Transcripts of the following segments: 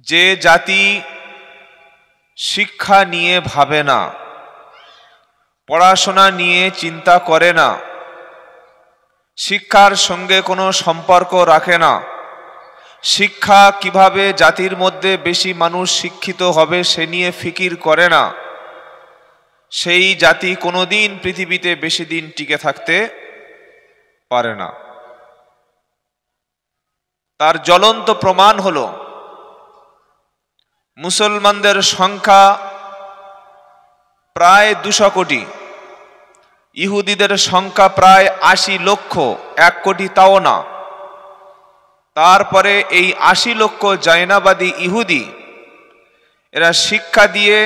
যে জাতি শিক্ষা নিয়ে ভাবে না, পড়াশোনা নিয়ে চিন্তা করে না, শিক্ষার সঙ্গে কোনো সম্পর্ক রাখে না, শিক্ষা কিভাবে জাতির মধ্যে বেশি মানুষ শিক্ষিত হবে সে নিয়ে ফিকির করে না, সেই জাতি কোনোদিন পৃথিবীতে বেশি দিন টিকে থাকতে পারে না। তার জ্বলন্ত প্রমাণ হলো মুসলমানদের সংখ্যা প্রায় 200 কোটি, ইহুদিদের সংখ্যা প্রায় 80 লক্ষ, 1 কোটি তাও না। তারপরে এই 80 লক্ষ জায়নাবাদী ইহুদি এরা শিক্ষা দিয়ে,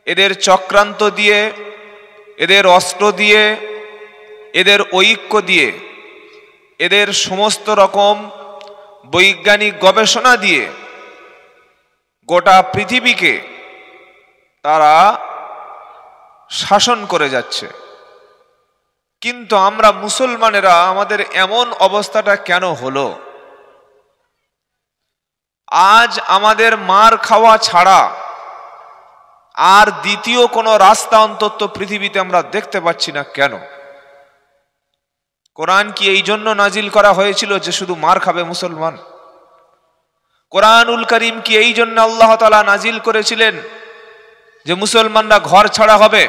এদের চক্রান্ত দিয়ে, এদের অস্ত্র দিয়ে, এদের ঐক্য দিয়ে, এদের সমস্ত রকম বৈজ্ঞানিক গবেষণা দিয়ে গোটা পৃথিবীকে তারা শাসন করে যাচ্ছে। কিন্তু আমরা মুসলমানেরা আমাদের এমন অবস্থাটা কেন হলো? আজ আমাদের মার খাওয়া ছাড়া আর দ্বিতীয় কোনো রাস্তা অন্তত পৃথিবীতে আমরা দেখতে পাচ্ছি না। কেন? কোরআন কি এই জন্য নাজিল করা হয়েছিল যে শুধু মার খাবে মুসলমান? কোরআনুল করিম কি এই জন্য আল্লাহ তাআলা নাজিল করেছিলেন যে মুসলমানরা ঘর ছাড়া হবে,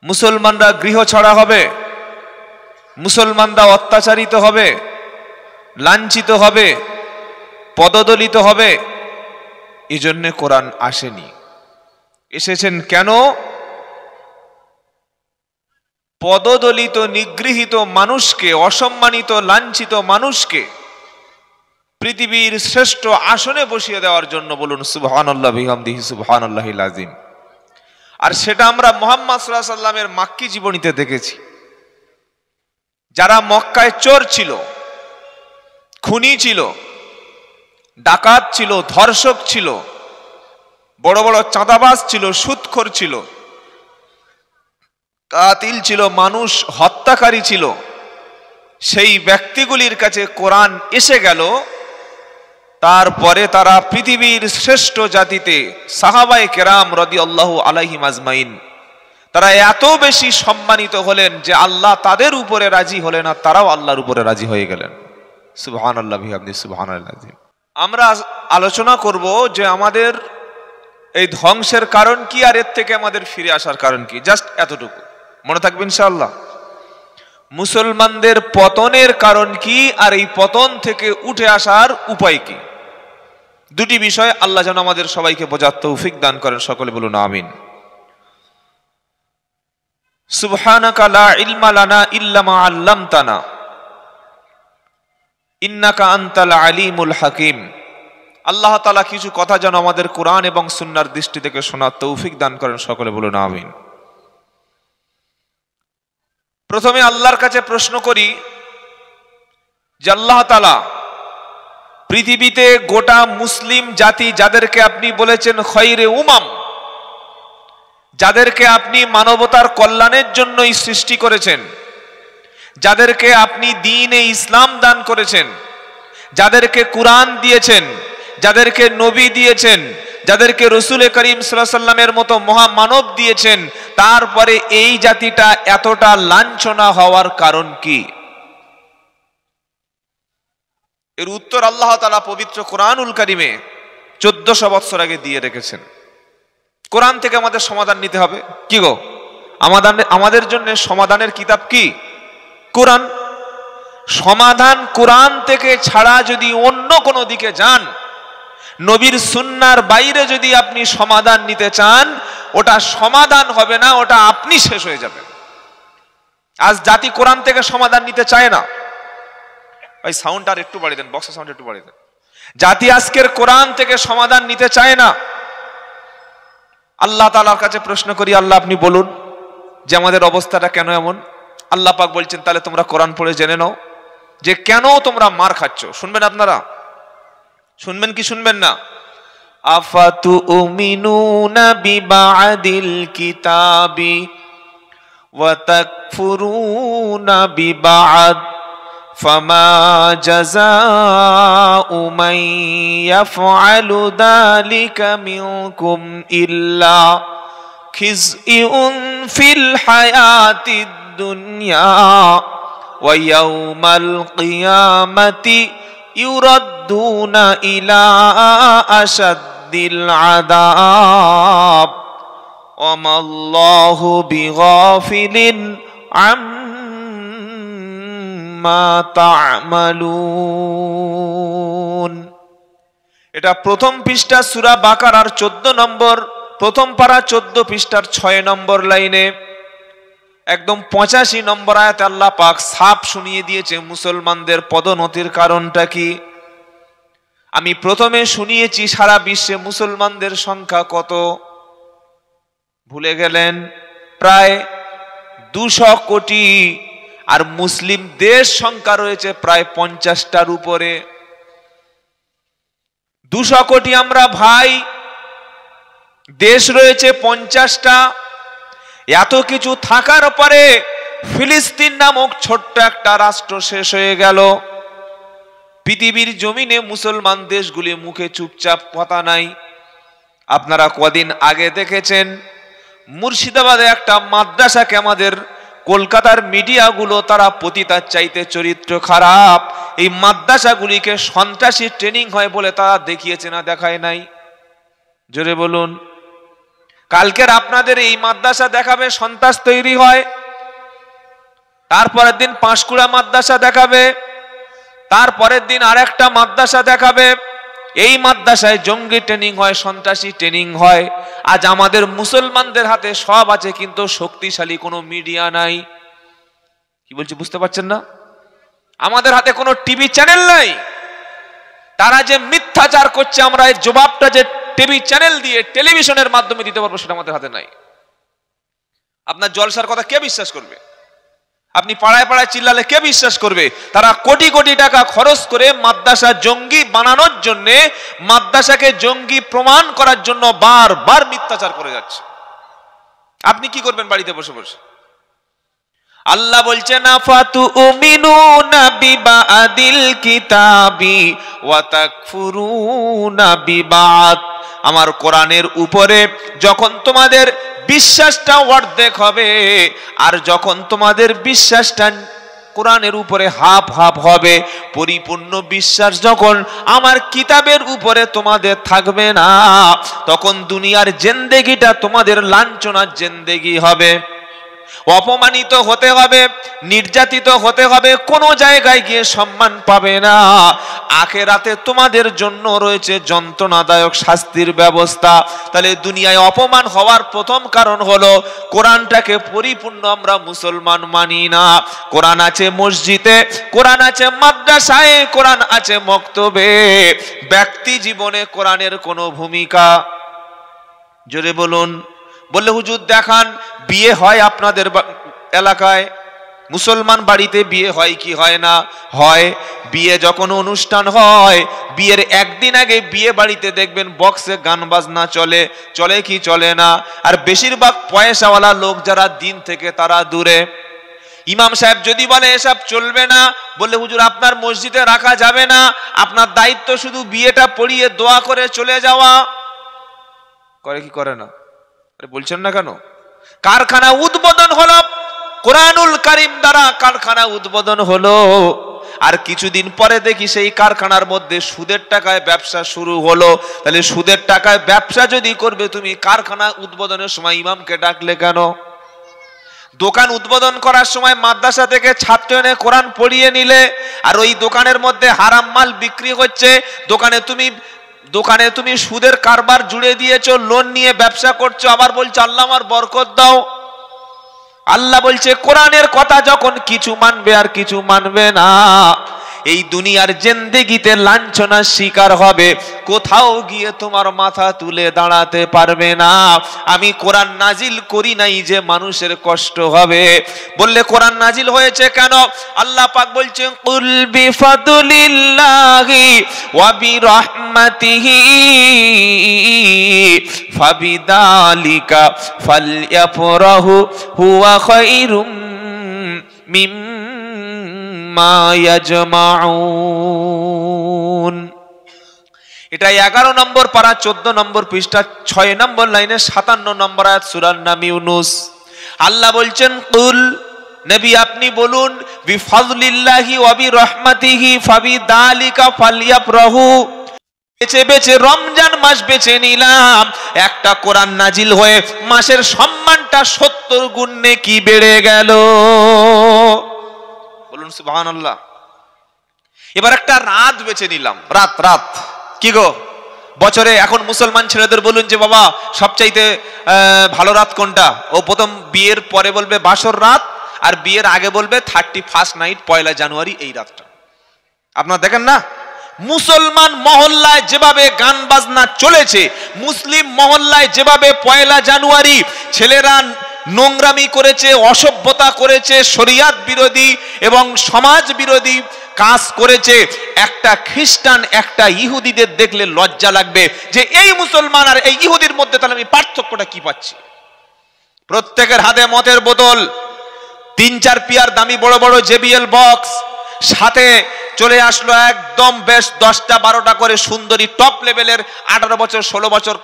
মুসলমানরা গৃহ ছাড়া হবে, মুসলমানরা অত্যাচারিত হবে, লাঞ্ছিত হবে, পদদলিত হবে? এই জন্য কোরআন আসেনি। এসেছেন কেন? পদদলিত, নিগৃহীত মানুষকে, অসম্মানিত, লাঞ্ছিত মানুষকে পৃথিবীর শ্রেষ্ঠ আসনে বসিয়ে দেওয়ার জন্য। বলুন সুবহানাল্লাহ বিহামদিহি সুবহানাল্লাহিল আযীম। আর সেটা আমরা মুহাম্মদ সাল্লাল্লাহু আলাইহি সাল্লামের মাক্কি জীবনীতে দেখেছি। যারা মক্কায় চোর ছিল, খুনি ছিল, ডাকাত ছিল, ধর্ষক ছিল, বড় বড় চাঁদাবাজ ছিল, সুদখোর ছিল, কাতিল ছিল, মানুষ হত্যাকারী ছিল, সেই ব্যক্তিগুলির কাছে কোরআন এসে গেল। তারপরে তারা পৃথিবীর শ্রেষ্ঠ জাতিতে সাহাবায়ে কেরাম রাদিয়াল্লাহু আলাইহিম আজমাইন তারা এত বেশি সম্মানিত হলেন যে আল্লাহ তাদের উপরে রাজি হলেন আর তারাও আল্লাহর উপরে রাজি হয়ে গেলেন। সুবহানাল্লাহ বিহামদিহি সুবহানাল্লাহিল আযীম। আমরা আলোচনা করব যে আমাদের এই ধ্বংসের কারণ কি আর এর থেকে আমাদের ফিরে আসার কারণ কি। জাস্ট এতটুকু মনে থাকবে ইনশাআল্লাহ। মুসলমানদের পতনের কারণ কি আর এই পতন থেকে উঠে আসার উপায় কি, দুটি বিষয় আল্লাহ যেন আমাদের সবাইকে বোঝার তৌফিক দান করেন। সকলে বলুন আমিন। সুবহানাকা লা ইলমা লানা ইল্লা মা আল্লামতানা ইন্নাকা আনতাল আলিমুল হাকিম। আল্লাহ তাআলা কিছু কথা যেন আমাদের কোরআন এবং সুন্নাহর দৃষ্টি থেকে শোনার তৌফিক দান করেন। সকলে বলুন আমিন। প্রথমে আল্লাহর কাছে প্রশ্ন করি যে আল্লাহ তাআলা পৃথিবীতে গোটা মুসলিম জাতি, যাদেরকে আপনি বলেছেন খৈরে উমাম, যাদেরকে আপনি মানবতার কল্যাণের জন্যই সৃষ্টি করেছেন, যাদেরকে আপনি দ্বীনে ইসলাম দান করেছেন, যাদেরকে কোরআন দিয়েছেন, যাদেরকে নবী দিয়েছেন, যাদেরকে রাসূল করিম সাল্লাল্লাহু আলাইহি সাল্লামের মতো মহামানব দিয়েছেন, তারপরে এই জাতিটা এতটা লাঞ্ছনা হওয়ার কারণ কি? এর উত্তর আল্লাহ তাআলা পবিত্র কোরআনুল কারীমে 1400 বছর আগে দিয়ে রেখেছেন। কোরআন থেকে আমাদের সমাধান নিতে হবে। কি গো, আমাদের জন্য সমাধানের কিতাব কি? কোরআন। সমাধান কোরআন থেকে ছাড়া যদি অন্য কোনো দিকে যান, নবীর সুন্নাহর বাইরে যদি আপনি সমাধান নিতে চান, ওটা সমাধান হবে না, ওটা আপনি শেষ হয়ে যাবেন। আজ জাতি কোরআন থেকে সমাধান নিতে চায় না। ভাই সাউন্ডটা আর একটু বাড়িয়ে দেন, বক্সের সাউন্ড একটু বাড়িয়ে দেন। জাতি আজকের কোরআন থেকে সমাধান নিতে চায় না। আল্লাহ তাআলার কাছে প্রশ্ন করি, আল্লাহ আপনি বলুন যে আমাদের অবস্থাটা কেন এমন? আল্লাহ পাক বলছেন তাহলে তোমরা কোরআন পড়ে জেনে নাও যে কেন তোমরা মার খাচ্ছ। শুনবেন আপনারা? শুনবেন কি শুনবেন না? আফাতুমিনুনা বিবাদিল কিতাবি ওয়া তাকফুরুনা বিবাদ فما جزاء من يفعل ذلك منكم إلا خزي في الحياة الدنيا ويوم القيامة يردون إلى أشد العذاب وما الله بغافل عما تعملون। এটা প্রথম পৃষ্ঠা সূরা বাকারার 14 নম্বর, প্রথম পারা 14 পৃষ্ঠার 6 নম্বর লাইনে একদম 85 নম্বর আয়াতে আল্লাহ পাক সাফ শুনিয়ে দিয়েছে মুসলমানদের পদোন্নতির কারণটা কি। আমি প্রথমে শুনিয়েছি সারা বিশ্বে মুসলমানদের সংখ্যা কত, ভুলে গেলেন? প্রায় 200 কোটি। আর মুসলিম দেশ সংখ্যা রয়েছে প্রায় 50টার উপরে। 200 কোটি আমরা ভাই, দেশ রয়েছে 50টা। এত কিছু থাকার পরে ফিলিস্তিন নামক ছোট্ট একটা রাষ্ট্র শেষ হয়ে গেল। পৃথিবীর জমিনে মুসলমান দেশগুলি মুখে চুপচাপ, কথা নাই। আপনারা কদিন আগে দেখেছেন মুর্শিদাবাদে একটা মাদ্রাসাকে আমাদের কলকাতার মিডিয়াগুলো তারা পতিতার চাইতে চরিত্র খারাপ, এই মাদ্রাসাগুলিকে সন্ত্রাসী ট্রেনিং হয় বলে তারা দেখিয়েছে না দেখায় নাই? জোরে বলুন। কালকের আপনাদের এই মাদ্রাসা দেখাবে সন্ত্রাস তৈরি হয়, তারপরের দিন পাঁশকুড়া মাদ্রাসা দেখাবে, তারপরের দিন আরেকটা মাদ্রাসা দেখাবে। এই মাদ্রাসায় জঙ্গি ট্রেনিং হয়, সন্ত্রাসী ট্রেনিং হয়। আজ আমাদের মুসলমানদের হাতে সব আছে, কিন্তু শক্তিশালী কোনো মিডিয়া নাই। কি বলছি বুঝতে পারছেন না? আমাদের হাতে কোনো টিভি চ্যানেল নাই। তারা যে মিথ্যাচার করছে, আমরা এর জবাবটা যে টিভি চ্যানেল দিয়ে, টেলিভিশনের মাধ্যমে দিতে পারবো, সেটা আমাদের হাতে নাই। আপনার জলসার কথা কে বিশ্বাস করবে? আপনি পাড়ায় পাড়ায় চিল্লালে কে বিশ্বাস করবে? তারা কোটি কোটি টাকা খরচ করে মাদ্রাসা জঙ্গি বানানোর জন্য, মাদ্রাসাকে জঙ্গি প্রমাণ করার জন্য বারবার মিথ্যাচার করে যাচ্ছে। আপনি কি করবেন বাড়িতে বসে বসে? আল্লাহ বলছেন আফাতুমিনুনা বিবাদিল কিতাবি ওয়া তাকফুরুনা বিবাদ। আমার কোরআনের উপরে যখন তোমাদের বিশ্বাসটা অর্ধেক হবে, আর যখন তোমাদের বিশ্বাসটা কোরআনের উপরে হাফ হাফ হবে, পরিপূর্ণ বিশ্বাস যখন আমার কিতাবের উপরে তোমাদের থাকবে না, তখন দুনিয়ার জিন্দেগিটা তোমাদের লাঞ্ছনার জিন্দেগি হবে। অপমানিত হতে হবে, নির্যাতিত হতে হবে, কোনো জায়গায় গিয়ে সম্মান পাবে না। আখিরাতে তোমাদের জন্য রয়েছে যন্ত্রণাদায়ক শাস্তির ব্যবস্থা। তাহলে দুনিয়ায় অপমান হওয়ার প্রথম কারণ হলো কোরআনটাকে পরিপূর্ণ আমরা মুসলমান মানি না। কোরআন আছে মসজিদে, কোরআন আছে মাদ্রাসায়, কোরআন আছে মক্তবে, ব্যক্তি জীবনে কোরআনের কোনো ভূমিকা। জোরে বলুন। বললে হুজুর দেখান বিয়ে হয় আপনাদের এলাকায়, মুসলমান বাড়িতে বিয়ে হয় কি হয় না? হয়। বিয়ে যখন অনুষ্ঠান হয়, বিয়ের একদিন আগে বিয়ে বাড়িতে দেখবেন বক্সে গান বাজনা চলে, চলে কি চলে না? আর বেশিরভাগ পয়সাওয়ালা লোক যারা দিন থেকে তারা দূরে। ইমাম সাহেব যদি বলে এসব চলবে না, বললে হুজুর আপনার মসজিদে রাখা যাবে না, আপনার দায়িত্ব শুধু বিয়েটা পড়িয়ে দোয়া করে চলে যাওয়া। করে কি করে না? বলছেন না কেন? কারখানা উদ্বোধন হলো, কোরআনুল কারীম দ্বারা কারখানা উদ্বোধন হলো, আর কিছুদিন পরে দেখি সেই কারখানার মধ্যে সুদের টাকায় ব্যবসা শুরু হলো। তাহলে সুদের টাকায় ব্যবসা যদি করবে, তুমি কারখানা উদ্বোধনের সময় ইমামকে ডাকলে কেন? দোকান উদ্বোধন করার সময় মাদ্রাসা থেকে ছাত্র এনে কোরআন পড়িয়ে নিলে, আর ওই দোকানের মধ্যে হারাম মাল বিক্রি হচ্ছে, দোকানে তুমি সুদের কারবার জুড়ে দিয়েছো, লোন নিয়ে ব্যবসা করছো, আবার বলছো আল্লাহ আমার বরকত দাও। আল্লাহ বলছে কোরআনের কথা যখন কিছু মানবে আর কিছু মানবে না, এই দুনিয়ার জিন্দেগিতে লাঞ্ছনার শিকার হবে, কোথাও গিয়ে তোমার মাথা তুলে দাঁড়াতে পারবে না। আমি কোরআন নাজিল করি নাই যে মানুষের কষ্ট হবে। বললে কোরআন নাজিল হয়েছে কেন? আল্লাহ পাক বলছেন কুল বিফাদলিল্লাহি ওয়া বিরহমাতিহি ফাবিযালিকা ফালইফরাহু হুয়া খায়রুম মিম্মা মা ইয়াজমাউন। এটা 11 নম্বর পারা 14 নম্বর পৃষ্ঠা 6 নম্বর লাইনে 57 নম্বর আয়াত সূরার নাম ইউনুস। আল্লাহ বলছেন কুল, নবী আপনি বলুন, বিফাজলিল্লাহি ওয়া বিরহমাতিহি ফাবিযালিকা ফালইফরাহু, বেছে বেছে রমজান মাস বেছে নিলাম, একটা কোরআন নাজিল হয়ে মাসের সম্মানটা 70 গুণ নেকি বেড়ে গেল। বলুন সুবহানাল্লাহ। এবার একটা রাত বেছে নিলাম, রাত কি গো বছরে এখন মুসলমান ছেলেদের বলুন যে বাবা সবচাইতে ভালো রাত কোনটা? ও প্রথম বিয়ের পরে বলবে বাসর রাত, আর বিয়ের আগে বলবে 31st নাইট, 1 জানুয়ারি, এই রাতটা। আপনারা দেখেন না মুসলমান মহল্লায় যেভাবে গান বাজনা চলেছে, মুসলিম মহল্লায় যেভাবে 1 জানুয়ারি ছেলেরা নোংরামি করেছে, অসভ্যতা করেছে, শরিয়াত বিরোধী এবং সমাজ বিরোধী কাজ করেছে, একটা খ্রিস্টান একটা ইহুদিদের দেখলে লজ্জা লাগবে যে এই মুসলমান আর এই ইহুদির মধ্যে তাহলে আমি পার্থক্যটা কি পাচ্ছি। প্রত্যেকের হাতে মদের বোতল, 3-4 পিয়ার দামি বড় বড় জেবিএল বক্স, সাথে চলে আসলো একদম বেশ 10টা 12টা করে সুন্দরী টপ লেভেলের 18 বছর 16 বছর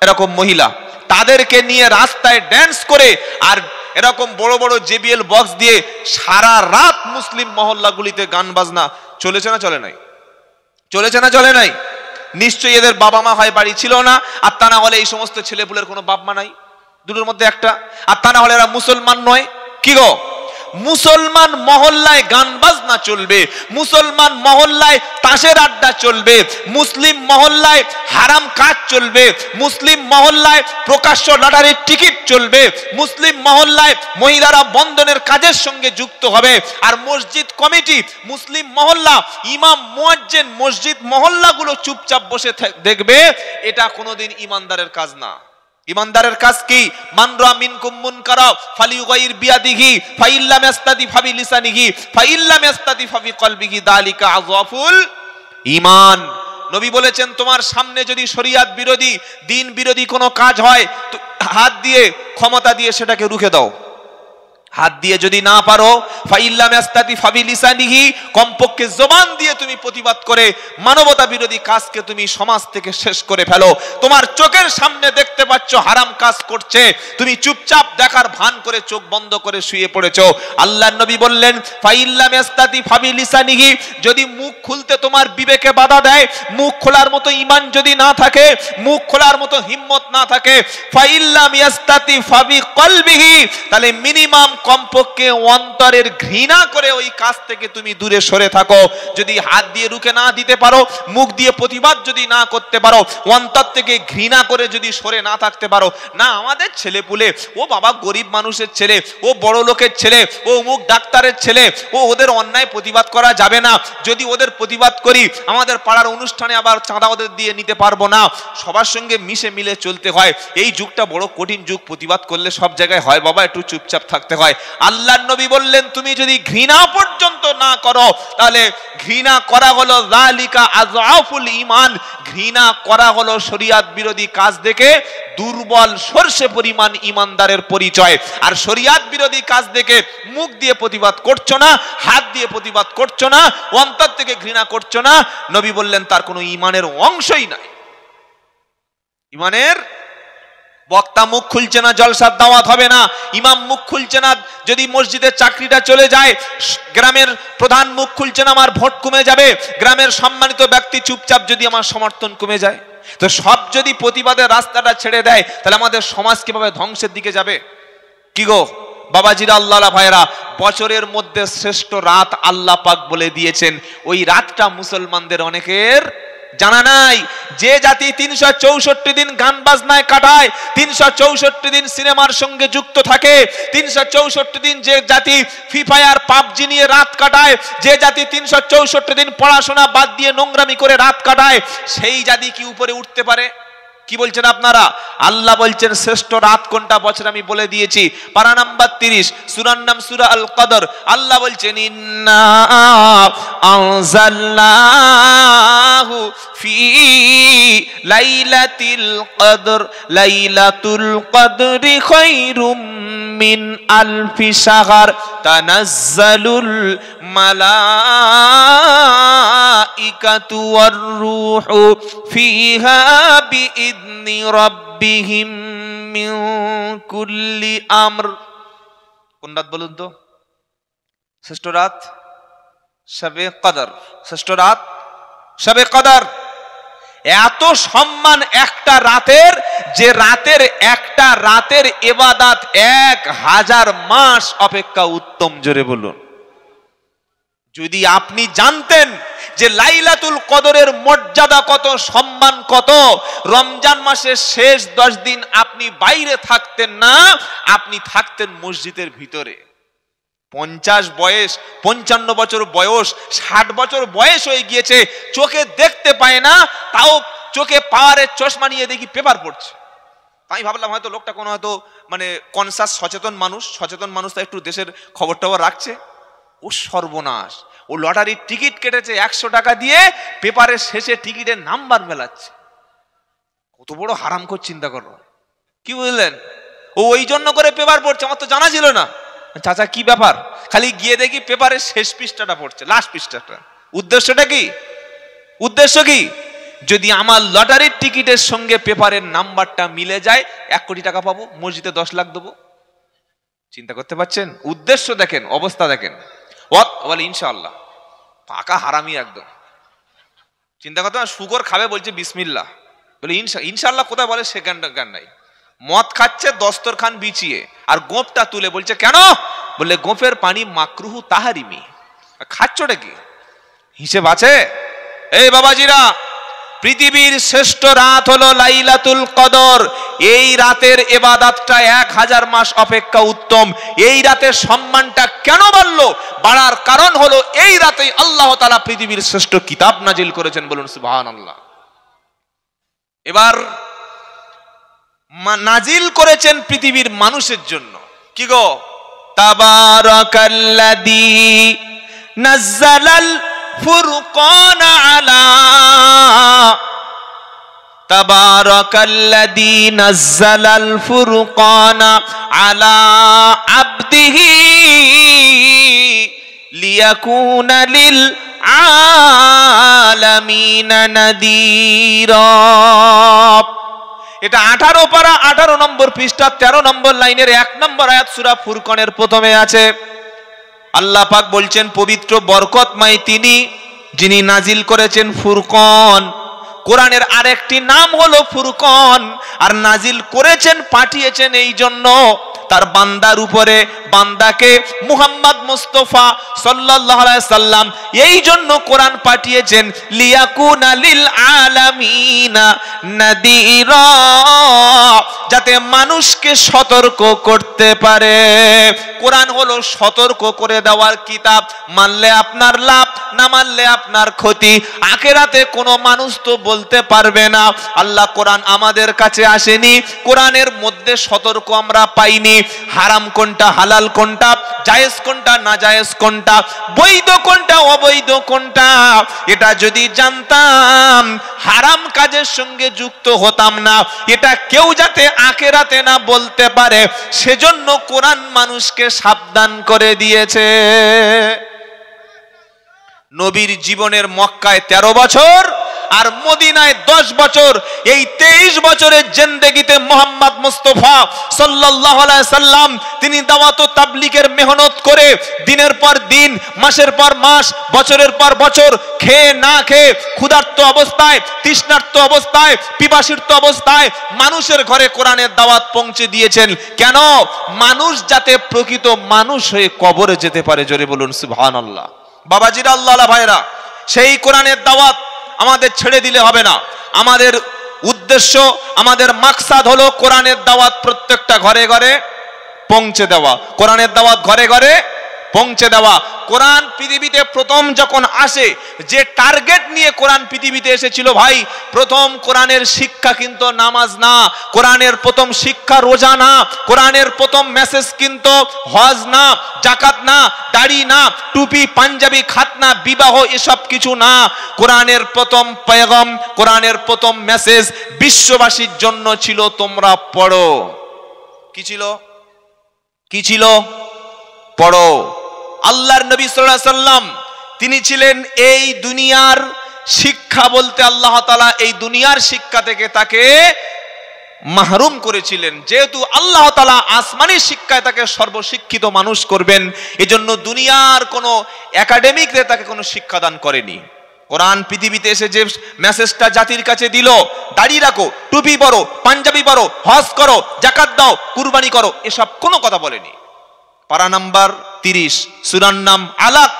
এরকম মহিলা, তাদেরকে নিয়ে রাস্তায় ড্যান্স করে আর এরকম বড় বড় জেবিএল বক্স দিয়ে সারা রাত মুসলিম মহল্লাগুলিতে গান বাজনা চলেছে না চলে নাই? চলেছে না চলে নাই? নিশ্চয়ই এদের বাবা মা হয় বাড়ি ছিল না, আর তা না হলে এই সমস্ত ছেলেপুলের কোনো বাপ মা নাই, দুটোর মধ্যে একটা, আর তা না হলে এরা মুসলমান নয়। কি গো, মুসলমান মহল্লায় গান বাজনা চলবে, মুসলমান মহল্লায় তাসের আড্ডা চলবে, মুসলিম মহল্লায় হারাম কাজ চলবে, মুসলিম মহল্লায় প্রকাশ্য লটারির টিকিট চলবে, মুসলিম মহল্লায় মহিলারা বন্ধনের কাজের সঙ্গে যুক্ত হবে, আর মসজিদ কমিটি, মুসলিম মহল্লা, ইমাম মুয়াজ্জিন মসজিদ মহল্লাগুলো চুপচাপ বসে দেখবে, এটা কোনোদিন ইমানদারের কাজ না। ইমানদারের কাজ কি? মান রা মিনকুম মুনকারা ফালিয়ুগাইর বিয়াদিহি ফাইল্লাম ইয়াস্তাদি ফাবিলিসানিহি ফাইল্লাম ইয়াস্তাদি ফাবিকলবিহি যালিকা আযাফুল ঈমান। নবী বলেছেন তোমার সামনে যদি শরিয়াত বিরোধী দ্বীন বিরোধী কোনো কাজ হয় তো হাত দিয়ে ক্ষমতা দিয়ে সেটাকে রুখে দাও। হাত দিয়ে যদি না পারো ফাইল্লাম ইয়াস্তাতি ফাবিলিসানিহি, কমপক্ষে জবান দিয়ে তুমি প্রতিবাদ করে মানবতা বিরোধী কাজকে তুমি সমাজ থেকে শেষ করে ফেলো। তোমার চোখের সামনে দেখতে পাচ্ছ হারাম কাজ করছে, তুমি চুপচাপ দেখার ভান করে চোখ বন্ধ করে শুয়ে পড়েছো। আল্লাহর নবী বললেন ফাইল্লাম ইয়াস্তাতি ফাবিলিসানিহি, যদি মুখ খুলতে তোমার বিবেকে বাধা দেয়, মুখ খোলার মতো ঈমান যদি না থাকে, মুখ খোলার মতো হিম্মত না থাকে, ফাইল্লাম ইয়াস্তাতি ফাবিকলবিহি, তাহলে মিনিমাম কমপক্ষে অন্তরের ঘৃণা করে ওই কাজ থেকে তুমি দূরে সরে থাকো। যদি হাত দিয়ে রুখে না দিতে পারো, মুখ দিয়ে প্রতিবাদ যদি না করতে পারো, অন্তর থেকে ঘৃণা করে যদি সরে না থাকতে পারো, না আমাদের ছেলেপুলে, ও বাবা গরিব মানুষের ছেলে, ও বড় লোকের ছেলে, ও অমুক ডাক্তারের ছেলে, ও ওদের অন্যায় প্রতিবাদ করা যাবে না, যদি ওদের প্রতিবাদ করি আমাদের পাড়ার অনুষ্ঠানে আবার চাঁদা ওদের দিয়ে নিতে পারবো না, সবার সঙ্গে মিশে মিলে চলতে হয়। এই যুগটা বড় কঠিন যুগ, প্রতিবাদ করলে সব জায়গায় হয় বাবা, একটু চুপচাপ থাকতে হয়। আল্লাহর নবী বললেন তুমি যদি ঘৃণা পর্যন্ত না করো, তাহলে ঘৃণা করা হলো যালিকা আযআফুল ঈমান, ঘৃণা করা হলো শরিয়াত বিরোধী কাজ দেখে দুর্বল সরষে পরিমাণ ইমানদারের পরিচয়। আর শরিয়াত বিরোধী কাজ দেখে মুখ দিয়ে প্রতিবাদ করছো না, হাত দিয়ে প্রতিবাদ করছো না, অন্তর থেকে ঘৃণা করছো না, নবী বললেন তার কোনো ঈমানের অংশই নাই। ঈমানের বক্তা মুখ খুলছে না, জলসার দাওয়াত হবে না, ইমাম মুখ খুলছে না, যদি মসজিদের চাকরিটা চলে যায়, গ্রামের প্রধান মুখ খুলছে না, আমার ভোট কমে যাবে, গ্রামের সম্মানিত ব্যক্তি চুপচাপ যদি আমার সমর্থন কমে যায়, তো সব যদি প্রতিবাদের রাস্তাটা ছেড়ে দেয়, তাহলে আমাদের সমাজ কিভাবে ধ্বংসের দিকে যাবে? কি গো বাবাজিরা, আল্লাহ ভাইরা, বছরের মধ্যে শ্রেষ্ঠ রাত আল্লাহ পাক বলে দিয়েছেন, ওই রাতটা মুসলমানদের অনেকের জানা নাই। যে জাতি 364 দিন গান বাজনায় কাটায়, 364 দিন সিনেমার সঙ্গে যুক্ত থাকে, 364 দিন যে জাতি ফ্রি ফায়ার পাবজি নিয়ে রাত কাটায়, যে জাতি 364 দিন পড়াশোনা বাদ দিয়ে নোংরামি করে রাত কাটায়, সেই জাতি কি উপরে উঠতে পারে? কি বলছেন আপনারা? আল্লাহ বলছেন শ্রেষ্ঠ রাত কোনটা বছর আমি বলে দিয়েছি, পারা নাম্বার 30, সূরার নাম সূরা আল কদর। আল্লাহ বলছেন ইন্না আনজালনাহু ফি লাইলাতুল কদরি খায়রুম মিন আলফি শাহর তানাজ্জালুল মালাইকাতু ওয়ার রূহু ফিহা বিইذনি রাব্বিহিম মিন কুল্লি আমর। কোন রাত বলুন তো? শ্রেষ্ঠ রাত শবে কদর, শ্রেষ্ঠ রাত শবে কদর। এত সম্মান একটা রাতের, যে রাতের একটা রাতের ইবাদত 1000 মাস অপেক্ষা উত্তম। জোরে বলুন। যদি আপনি জানতেন যে লাইলাতুল কদরের মর্যাদা কত, সম্মান কত, রমজান মাসের শেষ 10 দিন আপনি বাইরে থাকতেন না, আপনি থাকতেন মসজিদের ভিতরে। 50 বয়স, 55 বছর বয়স, 60 বছর বয়স হয়ে গিয়েছে, চোখে দেখতে পায় না, তাও চোখে পাওয়ারের চশমা নিয়ে দেখি পেপার পড়ছে। আমি ভাবলাম হয়তো লোকটা কোনো হয়তো মানে কনসাস সচেতন মানুষ তো একটু দেশের খবর টবর রাখছে। ও সর্বনাশ, ও লটারির টিকিট কেটেছে 100 টাকা দিয়ে, পেপারের শেষে টিকিটের নাম্বার মেলাচ্ছে। কত বড় হারামখোর, চিন্তা করো। কি বুঝলেন? ও ওই জন্য করে পেপার পড়ছে, আমার তো জানা ছিল না। চাচা কি ব্যাপার? খালি গিয়ে দেখি পেপারের শেষ পৃষ্ঠাটা পড়ছে, লাস্ট পৃষ্ঠাটা। উদ্দেশ্যটা কি? উদ্দেশ্য কি? যদি আমার লটারির টিকিটের সঙ্গে পেপারের নাম্বারটা মিলে যায় 1 কোটি টাকা পাবো, মসজিদে 10 লাখ দেবো। চিন্তা করতে পারছেন? উদ্দেশ্য দেখেন, অবস্থা দেখেন। বলে ইনশাআল্লাহ, পাকা হারামি একদম। চিন্তা করতে না, শুকর খাবে বলছে বিসমিল্লাহ, বলে ইনশাআল্লাহ কোথায় বলে সে গান নাই। মদ খাচ্ছে দস্তরখান বিছিয়ে, আর গোঁপটা তুলে বলছে কেন? বললে গোঁফের পানি মাকরুহু তাহারিমি। খাচ্ছটা কি? হিসেব আছে? এই বাবাজিরা, পৃথিবীর শ্রেষ্ঠ রাত হলো লাইলাতুল কদর। এই রাতের ইবাদতটা 1000 মাস অপেক্ষা উত্তম। এই রাতের সম্মানটা কেন বাড়লো? বাড়ার কারণ হলো এই রাতেই আল্লাহ তাআলা পৃথিবীর শ্রেষ্ঠ কিতাব নাজিল করেছেন। বলুন সুবহানাল্লাহ। এবার নাজিল করেছেন পৃথিবীর মানুষের জন্য। কি গো? তাবারাকাল্লাযী নাজ্জালাল ফুরকানা আলা, তাবারাকাল্লাযী নাজ্জালাল ফুরকানা আলা আবদিহি লিয়াকুনা লিল আলামিনা নাযীরা। এটা 18 পারা 18 নম্বর পৃষ্ঠা 13 নম্বর লাইনের 1 নম্বর আয়াত সূরা ফুরকানের প্রথমে আছে। আল্লাহ পাক বলছেন, পবিত্র বরকতময় তিনি, যিনি নাজিল করেছেন ফুরকান। কোরআনের আরেকটি নাম হলো ফুরকান। আর নাজিল করেছেন, পাঠিয়েছেন এই জন্য তার বান্দার উপরে, বান্দাকে মুহাম্মদ মুস্তাফা সাল্লাল্লাহু আলাইহি সাল্লাম, এই জন্য কোরআন পাঠিয়েছেন লিয়াকুনা লিল আলামিনা নাদিরা, যাতে মানুষকে সতর্ক করতে পারে। কোরআন হলো সতর্ক করে দেওয়ার কিতাব। মানলে আপনার লাভ, না মানলে আপনার ক্ষতি। আখিরাতে কোনো মানুষ তো বলতে পারবে না আল্লাহ কোরআন আমাদের কাছে আসেনি। কোরআনের মধ্যে সতর্ক আমরা পাইনি। হারাম কোনটা, হালাল কোনটা, জায়েজ কোনটা, না জায়েজ কোনটা, বৈধ কোনটা, অবৈধ কোনটা, এটা যদি জানতাম হারাম কাজের সঙ্গে যুক্ত হতাম না। এটা কেউ যাতে আখিরাতে না বলতে পারে, সেজন্য কোরআন মানুষকে সাবধান করে দিয়েছে। নবীর জীবনের মক্কায় 13 বছর আর মদিনায় 10 বছর। এই 23 বছরের জিন্দেগিতে মুহাম্মদ মুস্তাফা সাল্লাল্লাহু আলাইহি সাল্লাম তিনি দাওয়াত ও তাবলীগের মেহনত করে দিনের পর দিন, মাসের পর মাস, বছরের পর বছর, খেয়ে না খেয়ে, ক্ষুধার্ত অবস্থায়, তৃষ্ণার্ত অবস্থায়, পিপাসিত অবস্থায় মানুষের ঘরে কোরআনের দাওয়াত পৌঁছে দিয়েছেন। কেন? মানুষ যাতে প্রকৃত মানুষ হয়ে কবরে যেতে পারে। জোরে বলুন সুবহানাল্লাহ। বাবাজিরা, আল্লাহ ভাইরা, সেই কোরআনের দাওয়াত আমাদের ছেড়ে দিলে হবে না। আমাদের উদ্দেশ্য, আমাদের মাকসাদ হলো কোরআনের দাওয়াত প্রত্যেকটা ঘরে ঘরে পৌঁছে দেওয়া। কোরআনের দাওয়াত ঘরে ঘরে পৌঁছে দেওয়া। কোরআন পৃথিবীতে প্রথম যখন আসে, যে টার্গেট নিয়ে কোরআন পৃথিবীতে এসেছিল ভাই, প্রথম কোরআনের শিক্ষা কিন্তু নামাজ না, কোরআনের প্রথম শিক্ষা রোজা না, কোরআনের প্রথম মেসেজ কিন্তু হজ না, জাকাত না, দাড়ি না, টুপি, পাঞ্জাবি, খাতনা, বিবাহ এসব কিছু না। কোরআনের প্রথম পেগাম, কোরআনের প্রথম মেসেজ বিশ্ববাসীর জন্য ছিল তোমরা পড়ো। কি ছিল? কি ছিল? পড়ো। আল্লাহর নবী সাল্লাল্লাহু আলাইহি সাল্লাম তিনি ছিলেন এই দুনিয়ার শিক্ষা বলতে আল্লাহ তাআলা এই দুনিয়ার শিক্ষা থেকে তাকে মাহরুম করেছিলেন। যেহেতু আল্লাহ তাআলা আসমানি শিক্ষায় তাকে সর্বশিক্ষিত মানুষ করবেন, এজন্য দুনিয়ার কোনো একাডেমিকরে তাকে কোনো শিক্ষাদান করেনি। কোরআন পৃথিবীতে এসে যে মেসেজটা জাতির কাছে দিল, দাড়ি রাখো, টুপি পরো, পাঞ্জাবি পরো, হজ করো, জাকাত দাও, কুরবানি করো, এসব কোনো কথা বলেনি। পারা নাম্বার 30, সূরার নাম আলাক।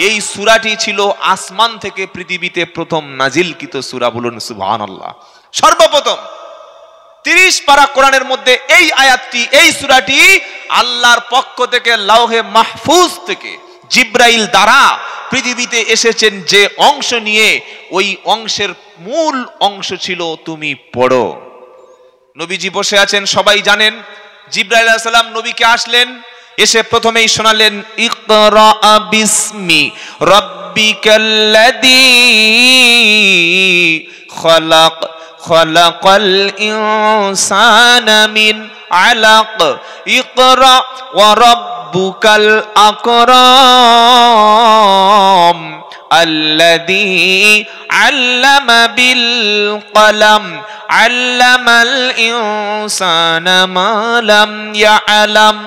এই সূরাটি ছিল আসমান থেকে পৃথিবীতে প্রথম নাজিলকৃত সূরা। বলুন সুবহানাল্লাহ। সর্বপ্রথম 30 পারা কোরআনের মধ্যে এই আয়াতটি, এই সূরাটি আল্লাহর পক্ষ থেকে লাওহে মাহফুজ থেকে জিব্রাইল দ্বারা পৃথিবীতে এসেছেন যে অংশ নিয়ে, ওই অংশের মূল অংশ ছিল তুমি পড়ো। নবীজি বসে আছেন, সবাই জানেন। জিব্রাইল আলাইহিস সালাম নবীকে আসলেন, এসে প্রথমেই শোনালেন ইকরা বিসমি রাব্বিকাল্লাযী খালাক খালাকাল ইনসানা মিন আলাক ইকরা ওয়া রাব্বুকাল আকরাম আল্লাযী আল্লামা বিল কলম আল্লামাল ইনসানা মা লাম ইয়ালাম।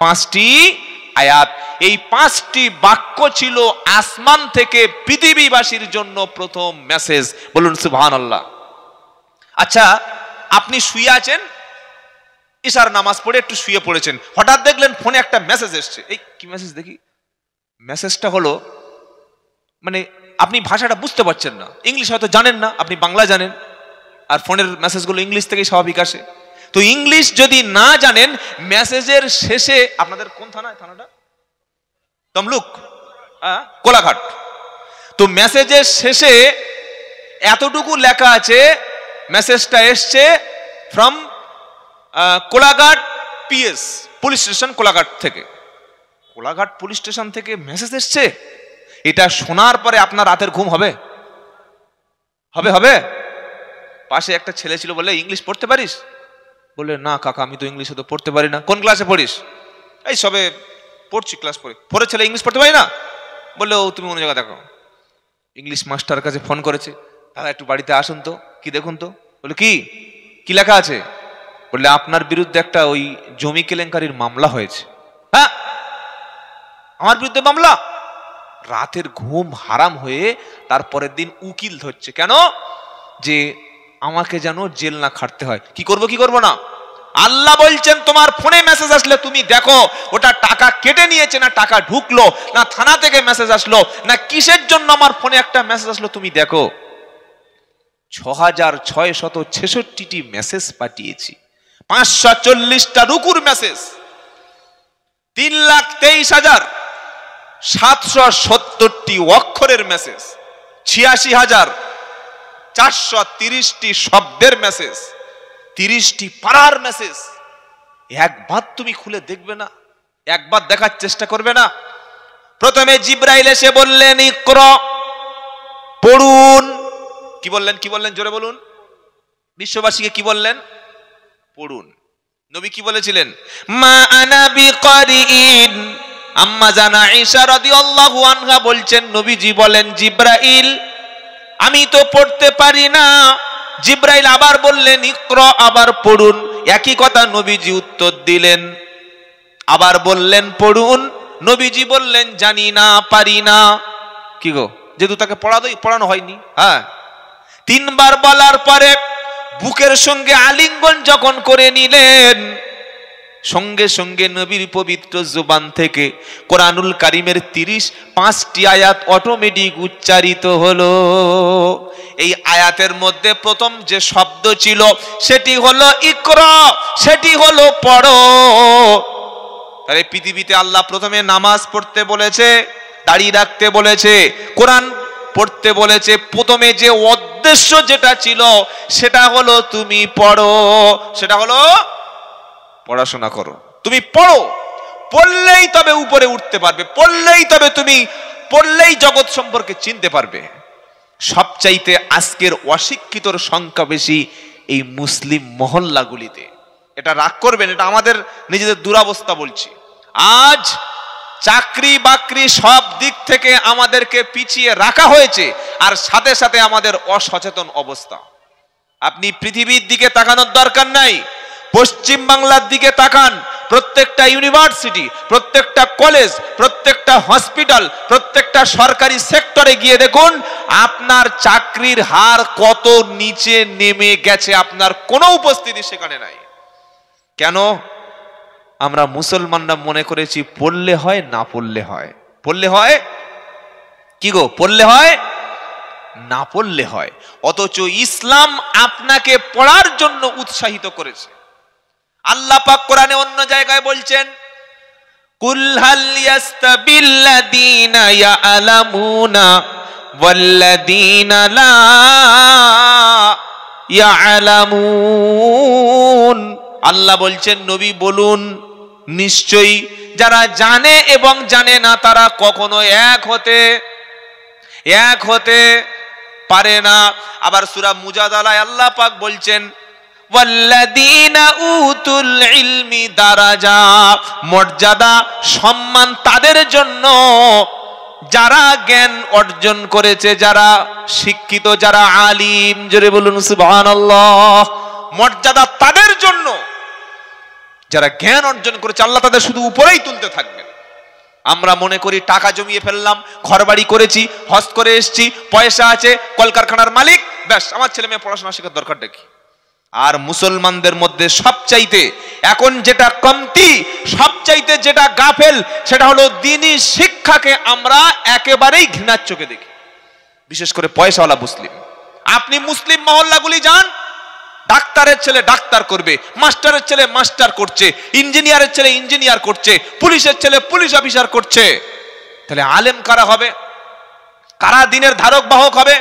5টি আয়াত, এই 5টি বাক্য ছিল আসমান থেকে পৃথিবীবাসীর জন্য প্রথম মেসেজ। বলুন সুবহানাল্লাহ। আচ্ছা, আপনি শুয়ে আছেন, ইশার নামাজ পড়ে একটু শুয়ে পড়েছেন, হঠাৎ দেখলেন ফোনে একটা মেসেজ এসছে। এই কি মেসেজ দেখি? মেসেজটা হলো, মানে আপনি ভাষাটা বুঝতে পারছেন না, ইংলিশ হয়তো জানেন না, আপনি বাংলা জানেন, আর ফোনের মেসেজগুলো ইংলিশ থেকেই স্বাভাবিক আসে। তো ইংলিশ যদি না জানেন, মেসেজের শেষে, আপনাদের কোন থানায়? থানাটা তমলুক, কোলাঘাট। তো মেসেজের শেষে এতটুকু লেখা আছে, মেসেজটা এসছে from Kolaghat PS, police station Kolaghat থেকে। কোলাঘাট পুলিশ স্টেশন থেকে মেসেজ এসছে, এটা শোনার পরে আপনার রাতের ঘুম হবে? হবে? হবে? পাশে একটা ছেলে ছিল, বলে ইংলিশ পড়তে পারিস? বলে না কাকা, আমি তো ইংলিশে তো পড়তে পারি না। কোন ক্লাসে পড়িস? এই সবে পড়ছি, ক্লাস পড়ে। পড়ে ছেলে ইংলিশ পড়তে পারি না? বললে ও তুমি অন্য জায়গা দেখো। ইংলিশ মাস্টার কাছে ফোন করেছে, দাদা একটু বাড়িতে আসুন তো, কি দেখুন তো। বলে কি কি লেখা আছে? বললে আপনার বিরুদ্ধে একটা ওই জমি কেলেঙ্কারির মামলা হয়েছে। হ্যাঁ, আমার বিরুদ্ধে মামলা? রাতের ঘুম হারাম হয়ে তারপরের দিন উকিল ধরছে। কেন? যে আমাকে যেন জেল না খাটতে হয়। কি করব কি করব না? আল্লাহ বলছেন তোমার ফোনে মেসেজ আসলে তুমি দেখো ওটা টাকা কেটে নিয়েছে না টাকা ঢুকলো, না থানা থেকে মেসেজ আসলো, না কিসের জন্য আমার ফোনে একটা মেসেজ আসলো তুমি দেখো। 6666টি মেসেজ পাঠিয়েছি, 540টা রুকুর মেসেজ, 3,23,770টি অক্ষরের মেসেজ, 86,430টি শব্দের মেসেজ, 30টি পারার মেসেজ। একবার তুমি খুলে দেখবে না? একবার দেখার চেষ্টা করবে না? প্রথমে জিব্রাইল এসে বললেন ইকরা, পড়ুন। কি বললেন? কি বললেন? জোরে বলুন। বিশ্ববাসীকে কি বললেন? পড়ুন। নবী কি বলেছিলেন? মা আনা বিকারিন। আম্মা জানা আয়েশা রাদিয়াল্লাহু আনহা বলছেন, নবীজি বলেন জিব্রাইল আমি তো পড়তে পারি না। জিব্রাইল আবার বললেন ইকরা, আবার পড়ুন। একই কথা নবীজি উত্তর দিলেন, আবার বললেন পড়ুন। নবীজি বললেন জানি না, পারি না। কি গো, যেহেতু তাকে পড়ানো হয়নি। হ্যাঁ, 3 বার বলার পরে বুকের সঙ্গে আলিঙ্গন যখন করে নিলেন, সঙ্গে সঙ্গে নবীর পবিত্র জবান থেকে কোরআনুল কারীমের 35টি আয়াত অটোমেটিক উচ্চারিত হলো। এই আয়াতের মধ্যে প্রথম যে শব্দ ছিল সেটি হলো ইকরা, সেটি হলো পড়ো। তাহলে পৃথিবীতে আল্লাহ প্রথমে নামাজ পড়তে বলেছে, দাড়ি রাখতে বলেছে, কোরআন পড়তে বলেছে। প্রথমে যে উদ্দেশ্য যেটা ছিল সেটা হলো তুমি পড়ো, সেটা হলো পড়াশোনা করো। তুমি পড়ো, পড়লেই তবে উপরে উঠতে পারবে, পড়লেই জগৎ সম্পর্কে চিনতে পারবে। সবচাইতে আজকের অশিক্ষিতর সংখ্যা বেশি এই মুসলিম মহল্লাগুলিতে। এটা রাগ করবেন, এটা আমাদের নিজেদের দুরবস্থা বলছি। আজ চাকরি বাকরি সব দিক থেকে আমাদেরকে পিছিয়ে রাখা হয়েছে, আর সাথে সাথে আমাদের অসচেতন অবস্থা। আপনি পৃথিবীর দিকে তাকানোর দরকার নাই, পশ্চিম বাংলার দিকে তাকান। প্রত্যেকটা ইউনিভার্সিটি, প্রত্যেকটা কলেজ, প্রত্যেকটা হসপিটাল, প্রত্যেকটা সরকারি সেক্টরে গিয়ে দেখুন আপনার চাকরির হার কত নিচে নেমে গেছে, আপনার কোনো উপস্থিতি সেখানে নাই। কেন? আমরা মুসলমানরা মনে করেছি পড়লে হয়, না পড়লে হয়। পড়লে হয় কি গো? পড়লে হয়, না পড়লে হয়। অথচ ইসলাম আপনাকে পড়ার জন্য উৎসাহিত করেছে। আল্লাহ পাক কোরআনে অন্য জায়গায় বলছেন, কুল হাল ইয়াস্তাবিল্লাযীনা ইয়ালামুনা ওয়াল্লাযীনা লা ইয়ালামুন। আল্লাহ বলছেন, নবী বলুন, নিশ্চয়ই যারা জানে এবং জানে না তারা কখনো এক হতে পারে না। আবার সূরা মুজাদালায় আল্লাহ পাক বলছেন, ওয়াল্লাযীনা উতুল ইলমি দারাজা, মর্যাদা সম্মান তাদের জন্য যারা জ্ঞান অর্জন করেছে, যারা শিক্ষিত, যারা আলিম। জোরে বলুন সুবহানাল্লাহ। মর্যাদা তাদের জন্য যারা জ্ঞান অর্জন করেছে, আল্লাহ তাদের শুধু উপরেই তুলতে থাকবেন। আমরা মনে করি টাকা জমিয়ে ফেললাম, ঘরবাড়ি করেছি, হজ করে এসেছি, পয়সা আছে, কলকারখানার মালিক, ব্যাস আমার ছেলে মেয়ে পড়াশোনা শেখার দরকারটা কি? আর মুসলমানদের মধ্যে সবচাইতে এখন যেটা কমতি, সবচাইতে যেটা গাফেল, সেটা হলো দ্বীনি শিক্ষাকে আমরা একেবারেই ঘৃণার চোখে দেখি, বিশেষ করে পয়সাওয়ালা মুসলিম। আপনি মুসলিম মহল্লাগুলি যান, ডাক্তারের ছেলে ডাক্তার করবে, মাস্টারের ছেলে মাস্টার করছে, ইঞ্জিনিয়ারের ছেলে ইঞ্জিনিয়ার করছে, পুলিশের ছেলে পুলিশ অফিসার করছে। তাহলে আলেম কারা হবে? কারা দিনের ধারক বাহক হবে?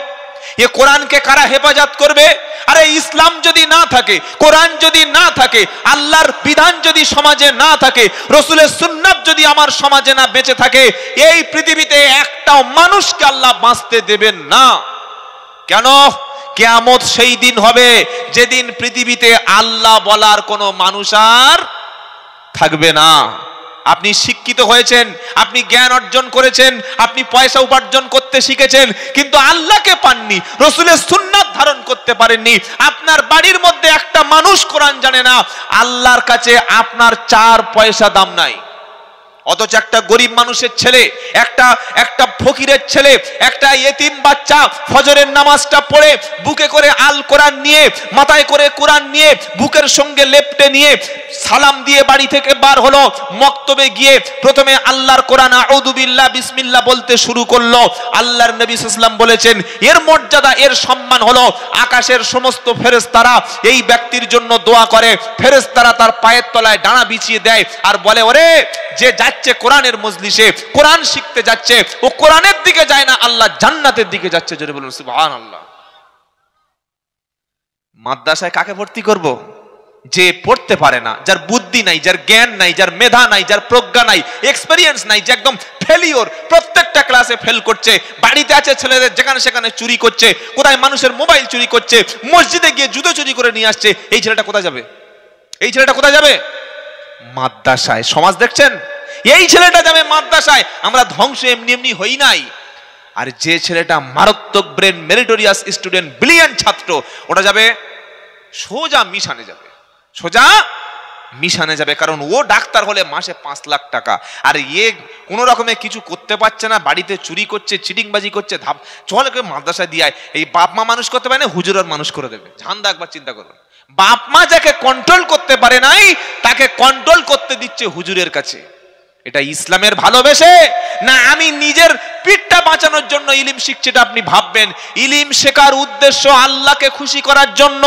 এ কোরআনকে কারা হেফাজত করবে? আরে ইসলাম যদি না থাকে, কোরআন যদি না থাকে, আল্লাহর বিধান যদি সমাজে না থাকে, রসুলের সুন্নাত যদি আমার সমাজে না বেঁচে থাকে, এই পৃথিবীতে একটাও মানুষকে আল্লাহ বাঁচতে দেবেন না। কেন? কিয়ামত সেই দিন হবে যেদিন পৃথিবীতে আল্লাহ বলার কোনো মানুষ আর থাকবে না। আপনি শিক্ষিত হয়েছেন, আপনি জ্ঞান অর্জন করেছেন, আপনি পয়সা উপার্জন করতে শিখেছেন, কিন্তু আল্লাহকে পাননি, রসুলের সুন্নাত ধারণ করতে পারেননি। আপনার বাড়ির মধ্যে একটা মানুষ কোরআন জানে না, আল্লাহর কাছে আপনার 4 পয়সা দাম নাই। অথচ একটা গরিব মানুষের ছেলে, একটা ফকিরের ছেলে, একটা ইয়েতিম বাচ্চা ফজরের নামাজটা পড়ে বুকে করে আল কোরআন নিয়ে, মাথায় করে কোরআন নিয়ে, বুকের সঙ্গে লেপটে নিয়ে সালাম দিয়ে বাড়ি থেকে বার হলো, মক্তবে গিয়ে প্রথমে আল্লাহর কোরআন আউযু বিল্লাহ বিসমিল্লাহ বলতে শুরু করলো। আল্লাহর নবী সাল্লাল্লাহু আলাইহি ওয়াসাল্লাম বলেছেন, এর মর্যাদা, এর সম্মান হলো আকাশের সমস্ত ফেরেশতারা এই ব্যক্তির জন্য দোয়া করে, ফেরেশতারা তার পায়ের তলায় ডানা বিছিয়ে দেয় আর বলে, ওরে যে যাচ্ছে কোরআনের মজলিসে, কোরআন শিখতে যাচ্ছে, ও কোরআনের দিকে যায় না, আল্লাহ জান্নাতের দিকে যাচ্ছে। জোরে বলুন সুবহানাল্লাহ। মাদ্রাসায় কাকে ভর্তি করব? যে পড়তে পারে না, যার বুদ্ধি নাই, যার জ্ঞান নাই, যার মেধা নাই, যার প্রজ্ঞা নাই, এক্সপেরিয়েন্স নাই, যে একদম ফেলিওর, প্রত্যেকটা ক্লাসে ফেল করছে, বাড়িতে আছে ছেলেদের যেখানে সেখানে চুরি করছে, কোথায় মানুষের মোবাইল চুরি করছে, মসজিদে গিয়ে জুতো চুরি করে নিয়ে আসছে। এই ছেলেটা কোথায় যাবে? এই ছেলেটা কোথায় যাবে? মাদ্রাসায়। সমাজ দেখছেন? এই ছেলেটা যাবে মাদ্রাসায়। আমরা ধ্বংস এমনি এমনি হই নাই। আর যে ছেলেটা মারাত্মক ব্রেন, মেরিটোরিয়াস স্টুডেন্ট, ব্রিলিয়ান্ট ছাত্র, ওটা যাবে সোজা মিশনে যাবে, সোজা মিশনে যাবে। কারণ ও ডাক্তার হলে মাসে 5 লাখ টাকা, আর এ কোনো রকমে কিছু করতে পারছে না, বাড়িতে চুরি করছে, চিটিংবাজি করছে, চল মাদ্রাসায় দিয়ে এই বাপ মা মানুষ করতে পারে না, হুজুরের মানুষ করে দেবে। ঝান্ডা একবার চিন্তা করুন, বাপ মা যাকে কন্ট্রোল করতে পারে নাই তাকে কন্ট্রোল করতে দিচ্ছে হুজুরের কাছে। এটা ইসলামের ভালোবেসে না আমি নিজের পিঠটা বাঁচানোর জন্য ইলিম শিখছি, এটা আপনি ভাববেন। ইলিম শেখার উদ্দেশ্য আল্লাহকে খুশি করার জন্য।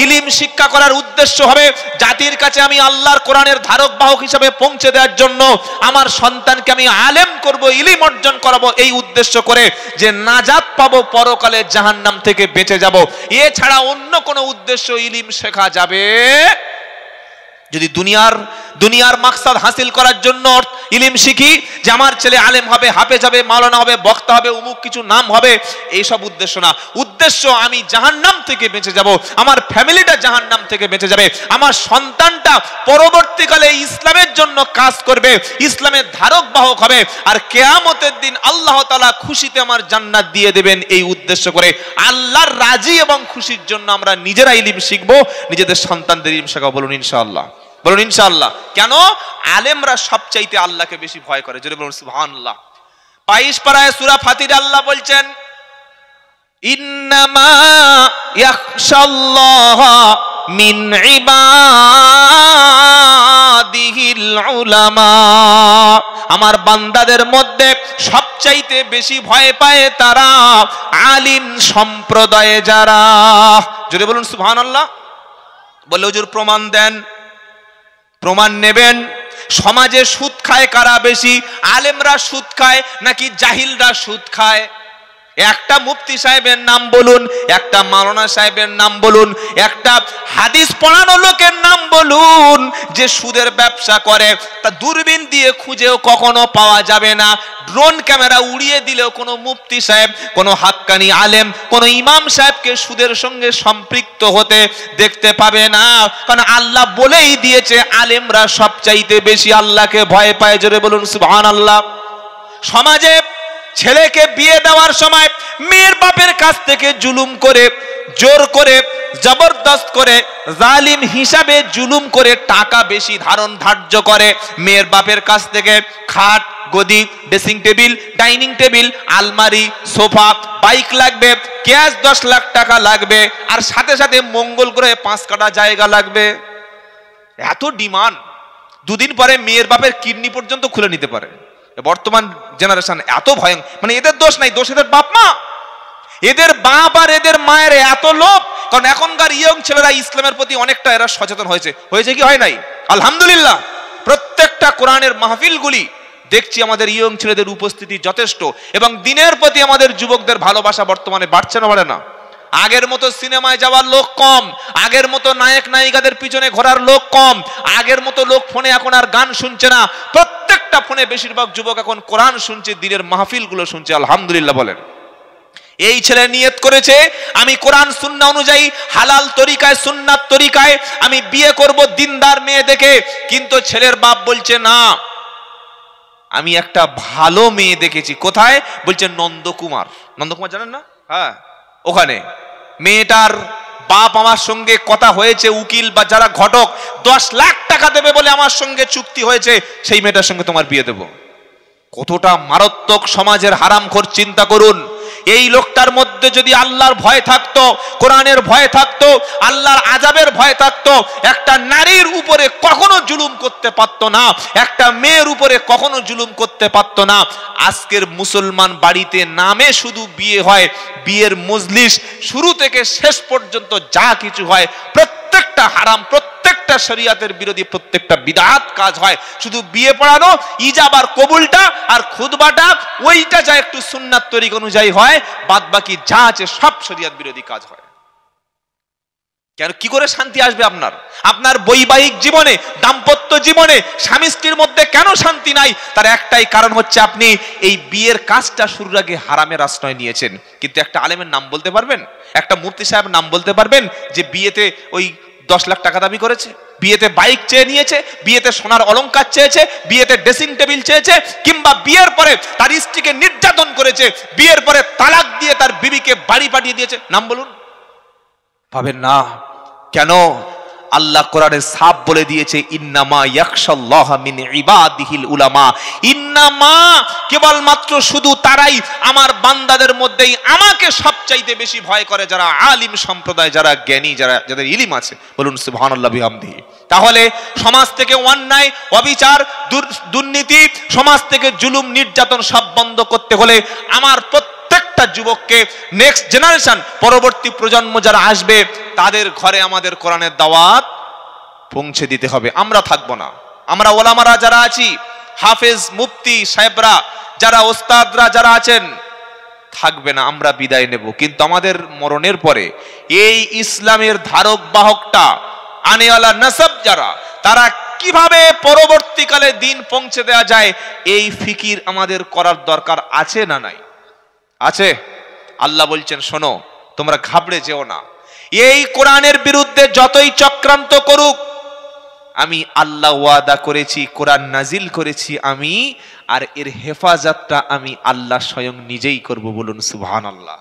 ইলিম শিক্ষা করার উদ্দেশ্য হবে জাতির কাছে আমি আল্লাহর কোরআনের ধারক বাহক হিসাবে পৌঁছে দেওয়ার জন্য। আমার সন্তানকে আমি আলেম করব, ইলিম অর্জন করাবো, এই উদ্দেশ্য করে যে নাজাত পাবো, পরকালে জাহান্নাম থেকে বেঁচে যাব। এছাড়া অন্য কোনো উদ্দেশ্য ইলিম শেখা যাবে যদি দুনিয়ার মাকসাদ হাসিল করার জন্য ইলিম শিখি, যে আমার ছেলে আলেম হবে, হাফেজ হবে, মাওলানা হবে, বক্তা হবে, অমুক কিছু নাম হবে, এইসব উদ্দেশ্য না। উদ্দেশ্য আমি জাহান্নাম থেকে বেঁচে যাব, আমার ফ্যামিলিটা জাহান্নাম থেকে বেঁচে যাবে, আমার সন্তানটা পরবর্তীকালে ইসলামের জন্য কাজ করবে, ইসলামের ধারক বাহক হবে, আর কিয়ামতের দিন আল্লাহ তাআলা খুশিতে আমার জান্নাত দিয়ে দেবেন। এই উদ্দেশ্য করে আল্লাহর রাজি এবং খুশির জন্য আমরা নিজেরা ইলিম শিখবো, নিজেদের সন্তানদের ইলিম শেখাবো। বলুন ইনশাআল্লাহ, বলুন ইনশাআল্লাহ। কেন? আলেমরা সবচাইতে আল্লাহকে বেশি ভয় করে। জোরে বলুন সুবহানাল্লাহ। 22 পারায় সূরা ফাতির আল্লাহ বলছেন ইন্নামা ইয়াখশাল্লাহা মিন ইবাদিহিল উলামা। আমার বান্দাদের মধ্যে সবচাইতে বেশি ভয় পায় তারা আলিম সম্প্রদায়ে যারা। জোরে বলুন সুবহানাল্লাহ। বলে হুজুর প্রমাণ দেন। প্রমাণ নেবেন। সমাজে সুদ খায় কারা বেশি? আলেমরা সুদ খায় নাকি জাহিলরা সুদ খায়? একটা মুফতি সাহেবের নাম বলুন, একটা মাওলানা সাহেবের নাম বলুন, একটা হাদিস পড়ানো লোকের নাম বলুন যে সুদের ব্যবসা করে। তা দূরবীন দিয়ে খুঁজেও কখনো পাওয়া যাবে না, ড্রোন ক্যামেরা উড়িয়ে দিলেও কোনো মুফতি সাহেব, কোনো হাক্কানি আলেম, কোনো ইমাম সাহেবকে সুদের সঙ্গে সম্পৃক্ত হতে দেখতে পাবে না। কারণ আল্লাহ বলেই দিয়েছে আলেমরা সবচাইতে বেশি আল্লাহকে ভয় পায়। জোরে বলুন সুবহানাল্লাহ। সমাজে ছেলেকে বিয়ে দেওয়ার সময় মেয়ের বাপের কাছ থেকে জুলুম করে, জোর করে, জবরদস্ত করে, জালিম হিসাবে জুলুম করে টাকা বেশি ধার্য করে। মেয়ের বাপের কাছ থেকে খাট, গদি, ড্রেসিং টেবিল, ডাইনিং টেবিল, আলমারি, সোফা, বাইক লাগবে, ক্যাশ 10 লাখ টাকা লাগবে, আর সাথে সাথে মঙ্গল গ্রহে 5 কাঠা জায়গা লাগবে। এত ডিমান্ড। দুদিন পরে মেয়ের বাপের কিডনি পর্যন্ত খুলে নিতে পারে। বর্তমান জেনারেশন এত ভয়ঙ্কর, মানে এদের দোষ নাই, দোষ এদের বাপ মা, এদের বাপ আর এদের মায়ের এত লোভ। কারণ এখনকার ইয়ং ছেলেরা ইসলামের প্রতি অনেকটা এরা সচেতন হয়েছে কি হয় নাই? আলহামদুলিল্লাহ। প্রত্যেকটা কোরআনের মাহফিলগুলি দেখছি আমাদের ইয়ং ছেলেদের উপস্থিতি যথেষ্ট, এবং দিনের প্রতি আমাদের যুবকদের ভালোবাসা বর্তমানে বাড়ছে না, বাড়ে না? আগের মতো সিনেমায় যাওয়ার লোক কম, আগের মতো নায়ক নায়িকাদের পিছনে ঘোরার লোক কম, আগের মতো লোক ফোনে এখন আর গান শুনছে না। প্রত্যেকটা ফোনে বেশিরভাগ যুবক এখন কোরআন শুনছে, দিনের মাহফিলগুলো শুনছে। আলহামদুলিল্লাহ বলেন। এই ছেলে নিয়ত করেছে আমি কোরআন সুন্নাহ অনুযায়ী হালাল তরিকায়, সুন্নাত তরিকায় আমি বিয়ে করব দিনদার মেয়ে দেখে। কিন্তু ছেলের বাপ বলছে না, আমি একটা ভালো মেয়ে দেখেছি। কোথায়? বলছে নন্দকুমার। নন্দকুমার জানেন না? হ্যাঁ, ওখানে মেয়েটার বাপ আমার সঙ্গে কথা হয়েছে, উকিল বা যারা ঘটক 10 লাখ টাকা দেবে বলে আমার সঙ্গে চুক্তি হয়েছে, সেই মেয়েটার সঙ্গে তোমার বিয়ে দেব। কতটা মারাত্মক সমাজের হারামখোর চিন্তা করুন। এই লোকটার মধ্যে যদি আল্লাহর ভয় থাকতো, কোরআনের ভয় থাকতো, আল্লাহর আযাবের ভয় থাকতো, একটা নারীর উপরে কখনো জুলুম করতে পারতো না, একটা মেয়ের উপরে কখনো জুলুম করতে পারতো না। আজকের মুসলমান বাড়িতে নামে শুধু বিয়ে হয়, বিয়ের মজলিস শুরু থেকে শেষ পর্যন্ত যা কিছু হয় প্রত্যেকটা হারাম, প্রত্যেকটা শরীয়তের বিরোধী, প্রত্যেকটা বিদআত কাজ হয়। শুধু বিয়ে পড়ানো, ইজাব আর কবুলটা আর খুতবাটা ওইটা যা একটু সুন্নাত তরিকা অনুযায়ী হয়, বাদ বাকি যা আছে সব শরীয়ত বিরোধী কাজ হয়। কেন? কি করে শান্তি আসবে আপনার বৈবাহিক জীবনে, দাম্পত্য জীবনে, স্বামী স্ত্রীর মধ্যে কেন শান্তি নাই? তার একটাই কারণ হচ্ছে আপনি এই বিয়ের কাজটা শুরুর আগে হারামের আশ্রয় নিয়েছেন। কিন্তু একটা আলেমের নাম বলতে পারবেন? একটা মুফতি সাহেবের নাম বলতে পারবেন যে বিয়েতে ওই 10 লাখ টাকা দাবি করেছে, বিয়েতে বাইক চেয়ে নিয়েছে, বিয়েতে সোনার অলংকার চেয়েছে, বিয়েতে ড্রেসিং টেবিল চেয়েছে, কিংবা বিয়ের পরে তার স্ত্রীকে নির্যাতন করেছে, বিয়ের পরে তালাক দিয়ে তার বিবিকে বাড়ি পাঠিয়ে দিয়েছে? নাম বলুন। পাবেন না। কেন? আল্লাহ কোরআনে সাফ বলে দিয়েছে, ইন্নামা ইয়াখশাল্লাহ মিন ইবাদিহিল উলামা, ইন্নামা কেবলমাত্র শুধু তারাই আমার বান্দাদের মধ্যেই আমাকে সবচাইতে বেশি ভয় করে যারা আলিম সম্প্রদায়, যারা জ্ঞানী, যাদের ইলম আছে। বলুন সুবহানাল্লাহ বিহামদিহি। তাহলে সমাজ থেকে অন্যায়, অবিচার, দুর্নীতি, সমাজ থেকে জুলুম, নির্যাতন সব বন্ধ করতে হলে আমার প্রত্যেকটা যুবককে, নেক্সট জেনারেশন, পরবর্তী প্রজন্ম যারা আসবে, তাদের ঘরে আমাদের কোরআনের দাওয়াত পৌঁছে দিতে হবে। আমরা থাকবো না, আমরা ওলামারা যারা আছি, হাফেজ, মুফতি সাহেবরা, যারা ওস্তাদরা যারা আছেন, থাকবে না, আমরা বিদায় নেব। কিন্তু আমাদের মরণের পরে এই ইসলামের ধারক বাহকটা, আনেওয়ালা নসব যারা, তারা কিভাবে পরবর্তীকালে দিন পৌঁছে দেওয়া যায়, এই ফিকির আমাদের করার দরকার আছে না নাই? আছে। আল্লাহ বলছেন, শোনো, তোমরা ঘাবড়ে যেও না। এই কোরআনের বিরুদ্ধে যতই চক্রান্ত করুক, আমি আল্লাহ ওয়াদা করেছি, কোরআন নাজিল করেছি আমি, আর এর হেফাজতটা আমি আল্লাহ স্বয়ং নিজেই করব। বলুন সুবহানাল্লাহ।